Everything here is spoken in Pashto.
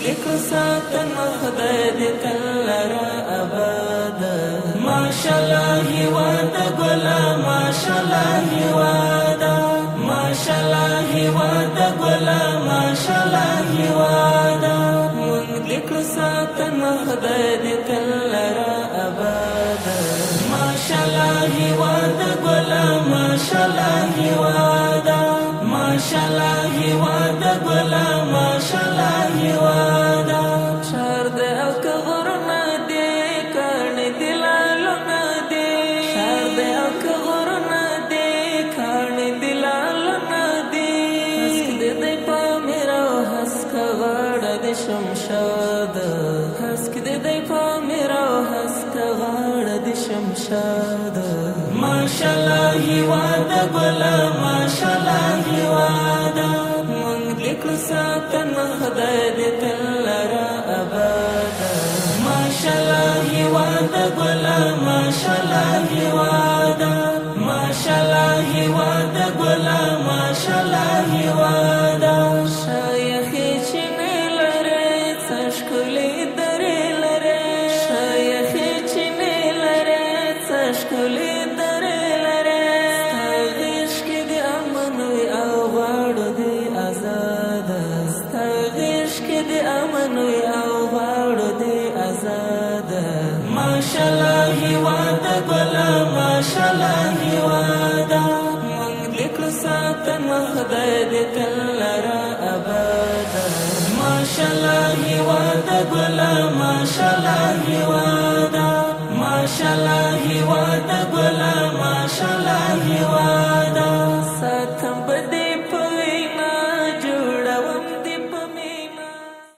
ذکر ساتن خدای دې تل لرا آباد ماشاءالله هیواد ګلا ماشاءالله هیواد ماشاءالله هیواد ګلا ماشاءالله هیواد مونږ ذکر ساتن خدای دې تل لرا آباد ماشاءالله هیواد ګلا ماشاءالله هیواد ماشاءالله هیواد ګلا ماشاءالله هیواد شهر د اک غرنا دی کړه دلالو ندی شهر د اک غرنا دی کړه دلالو ندی هسک دې په میرا هسک غړ د شمشاد هسک دې په میرا هسک غړ د شمشاد ماشاءالله هیواد ګلا ماشاءالله هیواد مونږ لیکل ساتن خدای دې تل لرا آباد ماشاءالله هیواد ګلا ماشاءالله هیواد ماشاءالله هیواد ګلا ماشاءالله هیواد شایخې چې نه لرې څه ښکلې درې لرې شایخې چې نه لرې څه ښکلې ماشاءالله هیواد ګلا ماشاءالله هیواد مونږ لیکل ساتن خدای دې تل لرا آباد ماشاءالله هیواد ګلا ماشاءالله هیواد ماشاءالله هیواد ګلا ماشاءالله هیواد